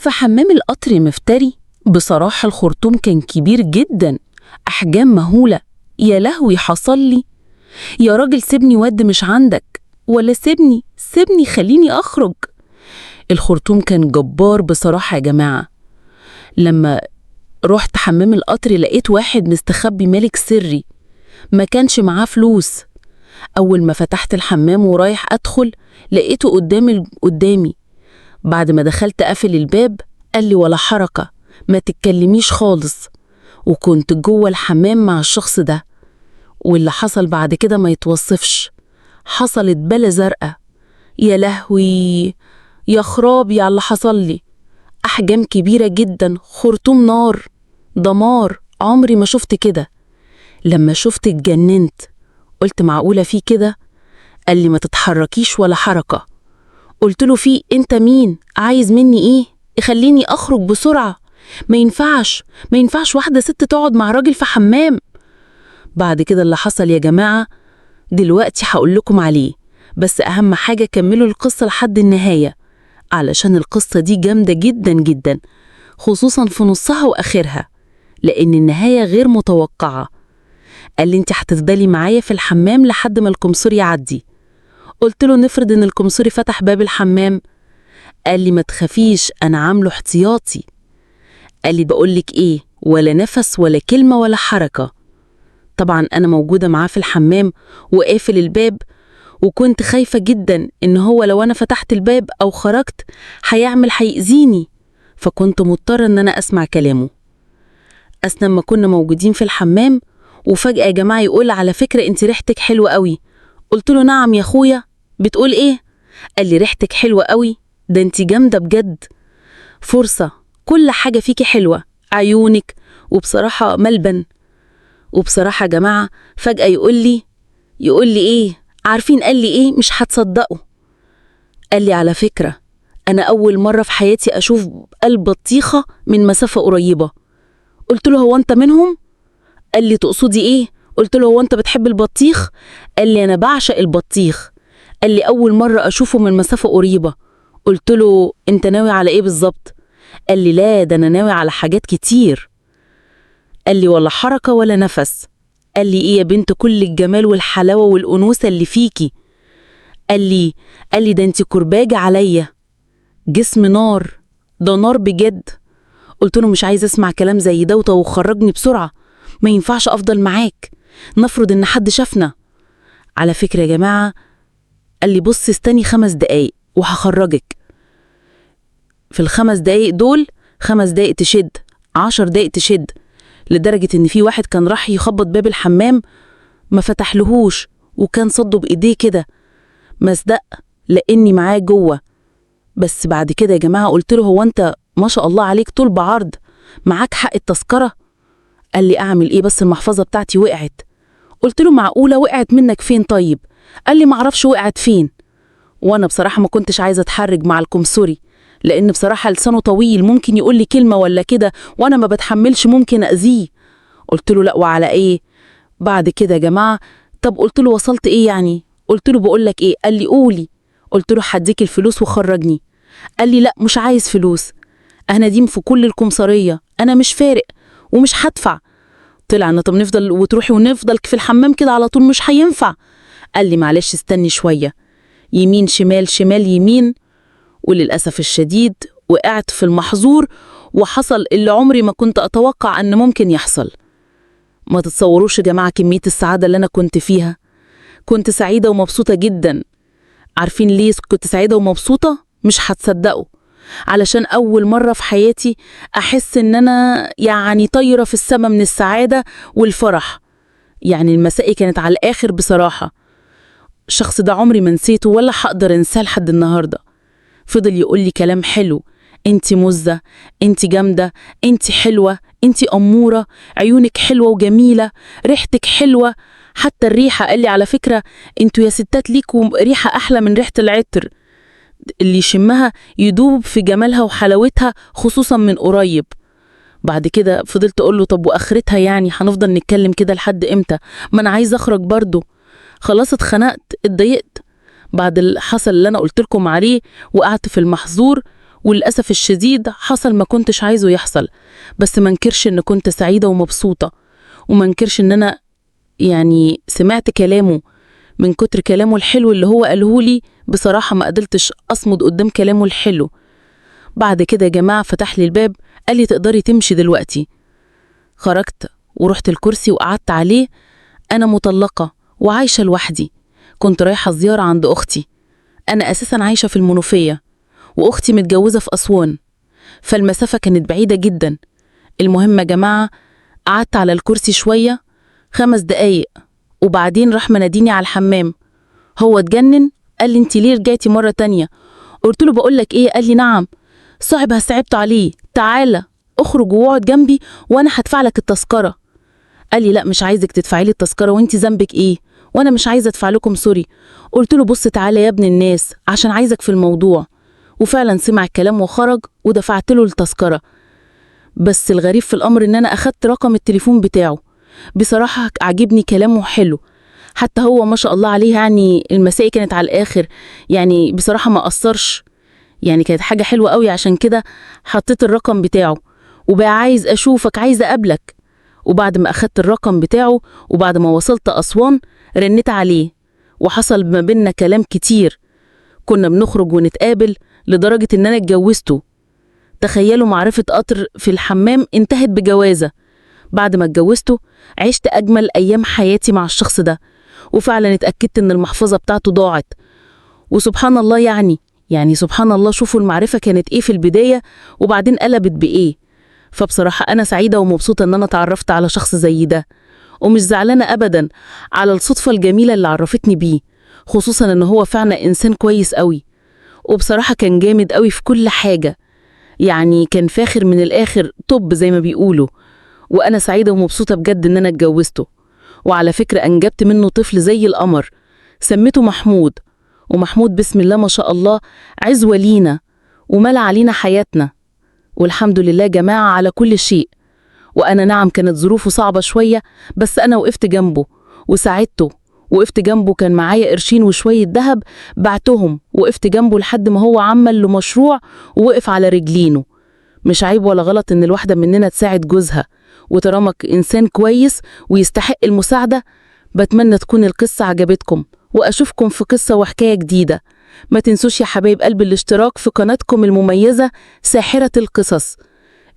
في حمام القطر مفتري. بصراحة الخرطوم كان كبير جدا، أحجام مهولة. يا لهوي حصل لي. يا راجل سيبني ود مش عندك، ولا سيبني خليني أخرج. الخرطوم كان جبار بصراحة يا جماعة. لما رحت حمام القطر لقيت واحد مستخبي ملك سري، ما كانش معاه فلوس. أول ما فتحت الحمام ورايح أدخل لقيته قدامي. بعد ما دخلت قافل الباب قال لي ولا حركة، ما تتكلميش خالص. وكنت جوه الحمام مع الشخص ده، واللي حصل بعد كده ما يتوصفش. حصلت بلا زرقاء. يا لهوي، يا خرابي على اللي حصل لي. أحجام كبيرة جدا، خرطوم نار، دمار، عمري ما شفت كده. لما شفت اتجننت، قلت معقولة في كده؟ قال لي ما تتحركيش ولا حركة. قلت له في انت مين؟ عايز مني ايه؟ خليني اخرج بسرعة. ما ينفعش واحدة ست تقعد مع راجل في حمام. بعد كده اللي حصل يا جماعة دلوقتي هقول لكم عليه، بس اهم حاجة كملوا القصة لحد النهاية، علشان القصة دي جامدة جدا جدا، خصوصا في نصها واخرها، لان النهاية غير متوقعة. قال لي انت هتفضلي معايا في الحمام لحد ما الكمسور يعدي. قلت له نفرض ان الكمسوري فتح باب الحمام. قال لي ما تخافيش انا عامله احتياطي. قال لي بقولك ايه، ولا نفس ولا كلمة ولا حركة. طبعا انا موجودة معاه في الحمام وقافل الباب، وكنت خايفة جدا ان هو لو انا فتحت الباب او خرجت هيأذيني، فكنت مضطرة ان انا اسمع كلامه. اثناء ما كنا موجودين في الحمام وفجأة يا جماعة يقول على فكرة انت ريحتك حلوة قوي. قلت له نعم يا اخويا. بتقول ايه؟ قال لي ريحتك حلوة قوي، ده انت جامدة بجد. فرصة، كل حاجة فيكي حلوة، عيونك، وبصراحة ملبن. وبصراحة يا جماعة فجأة يقول لي ايه؟ عارفين قال لي ايه؟ مش هتصدقوا. قال لي على فكرة انا اول مرة في حياتي اشوف قلب بطيخة من مسافة قريبة. قلت له هو انت منهم؟ قال لي تقصدي ايه؟ قلت له هو انت بتحب البطيخ؟ قال لي انا بعشق البطيخ. قال لي اول مرة اشوفه من مسافة قريبة. قلت له انت ناوي على ايه بالظبط؟ قال لي لا ده انا ناوي على حاجات كتير. قال لي ولا حركة ولا نفس. قال لي ايه يا بنت كل الجمال والحلاوة والأنوثة اللي فيكي؟ قال لي ده انت كرباجة عليا، جسم نار، ده نار بجد. قلت له مش عايز اسمع كلام زي ده وخرجني بسرعة، ما ينفعش افضل معاك، نفرض ان حد شافنا. على فكرة يا جماعة قال لي بص استني 5 دقايق وهخرجك. في ال5 دقايق دول 5 دقايق تشد، 10 دقايق تشد، لدرجة ان في واحد كان راح يخبط باب الحمام ما فتحلهوش، وكان صده بايديه كده، مصدق لاني معاه جوه. بس بعد كده يا جماعة قلت له هو انت ما شاء الله عليك طول بعرض، معاك حق التذكرة؟ قال لي اعمل ايه بس المحفظة بتاعتي وقعت. قلت له معقولة وقعت منك فين طيب؟ قال لي معرفش وقعت فين. وانا بصراحة ما كنتش عايزة اتحرج مع الكمسوري، لان بصراحة لسانه طويل، ممكن يقول لي كلمة ولا كده وانا ما بتحملش، ممكن اذيه. قلت له لا وعلى ايه؟ بعد كده يا جماعة طب قلت له وصلت ايه يعني؟ قلت له بقول لك ايه؟ قال لي قولي. قلت له هديك الفلوس وخرجني. قال لي لا مش عايز فلوس، انا ديم في كل الكمسارية، انا مش فارق ومش هدفع. طلع انا طب نفضل وتروحي ونفضل في الحمام كده على طول؟ مش هينفع. قال لي معلش استني شوية، يمين شمال شمال يمين. وللأسف الشديد وقعت في المحظور، وحصل اللي عمري ما كنت أتوقع أن ممكن يحصل. ما تتصوروش يا جماعة كمية السعادة اللي أنا كنت فيها. كنت سعيدة ومبسوطة جدا. عارفين ليه كنت سعيدة ومبسوطة؟ مش هتصدقوا. علشان أول مرة في حياتي أحس إن أنا يعني طايرة في السما من السعادة والفرح. يعني المسائي كانت على الآخر بصراحة. الشخص ده عمري ما نسيته ولا هقدر انساه لحد النهاردة. فضل يقول لي كلام حلو، انتي مزة، انتي جامدة، انتي حلوة، انتي أمورة، عيونك حلوة وجميلة، ريحتك حلوة، حتى الريحة. قال لي على فكرة انتوا يا ستات ليكوا ريحة أحلى من ريحة العطر، اللي يشمها يدوب في جمالها وحلاوتها خصوصا من قريب. بعد كده فضلت أقول له طب وآخرتها يعني هنفضل نتكلم كده لحد إمتى؟ ما أنا عايز أخرج برضو. خلاص اتخنقت اتضايقت بعد اللي حصل اللي أنا قلت لكم عليه، وقعت في المحظور وللأسف الشديد حصل ما كنتش عايزه يحصل، بس ما انكرش إن كنت سعيدة ومبسوطة، وما انكرش إن أنا سمعت كلامه. من كتر كلامه الحلو اللي هو قاله لي بصراحة ما قدرتش أصمد قدام كلامه الحلو. بعد كده يا جماعة فتح لي الباب، قال لي تقدري تمشي دلوقتي. خرجت ورحت الكرسي وقعدت عليه. أنا مطلقة وعايشة لوحدي، كنت رايحة زيارة عند أختي. أنا أساسا عايشة في المنوفية، وأختي متجوزة في أسوان، فالمسافة كانت بعيدة جدا. المهم يا جماعة قعدت على الكرسي شوية، 5 دقايق، وبعدين راح مناديني على الحمام. هو اتجنن، قال لي انت ليه رجعتي مرة تانية؟ قلت له بقولك ايه؟ قال لي نعم. صعب هستعبت عليه، تعالى اخرج واقعد جنبي وانا هدفع لك التذكرة. قال لي لا مش عايزك تدفعي لي التذكرة، وانت ذنبك ايه؟ وانا مش عايزة ادفع لكم سوري. قلت له بص تعالى يا ابن الناس عشان عايزك في الموضوع. وفعلا سمع الكلام وخرج ودفعت له التذكرة. بس الغريب في الامر ان انا اخدت رقم التليفون بتاعه. بصراحة عجبني كلامه حلو، حتى هو ما شاء الله عليه المسائي كانت على الآخر، بصراحة ما قصرش، كانت حاجة حلوة قوي. عشان كده حطيت الرقم بتاعه، وبقى عايز أشوفك، عايز أقابلك. وبعد ما أخدت الرقم بتاعه وبعد ما وصلت أسوان رنيت عليه، وحصل ما بيننا كلام كتير. كنا بنخرج ونتقابل لدرجة إن أنا اتجوزته. تخيلوا معرفة قطر في الحمام انتهت بجوازة. بعد ما اتجوزته عشت أجمل أيام حياتي مع الشخص ده، وفعلا اتأكدت إن المحفظة بتاعته ضاعت. وسبحان الله سبحان الله، شوفوا المعرفة كانت إيه في البداية وبعدين قلبت بإيه. فبصراحة أنا سعيدة ومبسوطة إن أنا تعرفت على شخص زي ده، ومش زعلانة أبدا على الصدفة الجميلة اللي عرفتني بيه، خصوصا إن هو فعلا إنسان كويس قوي. وبصراحة كان جامد قوي في كل حاجة، كان فاخر من الآخر، طب زي ما بيقولوا. وأنا سعيدة ومبسوطة بجد إن أنا اتجوزته. وعلى فكرة أنجبت منه طفل زي القمر، سميته محمود. ومحمود بسم الله ما شاء الله عزوة لينا وملى علينا حياتنا، والحمد لله جماعة على كل شيء. وأنا نعم كانت ظروفه صعبة شوية، بس أنا وقفت جنبه وساعدته. وقفت جنبه، كان معايا قرشين وشوية ذهب بعتهم، وقفت جنبه لحد ما هو عمل له مشروع ووقف على رجلينه. مش عيب ولا غلط إن الواحدة مننا تساعد جوزها، وطالما إنسان كويس ويستحق المساعدة. بتمنى تكون القصة عجبتكم، وأشوفكم في قصة وحكاية جديدة. ما تنسوش يا حبايب قلب الاشتراك في قناتكم المميزة ساحرة القصص،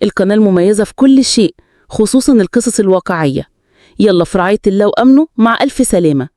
القناة المميزة في كل شيء، خصوصا القصص الواقعية. يلا في رعاية الله وأمنه، مع ألف سلامة.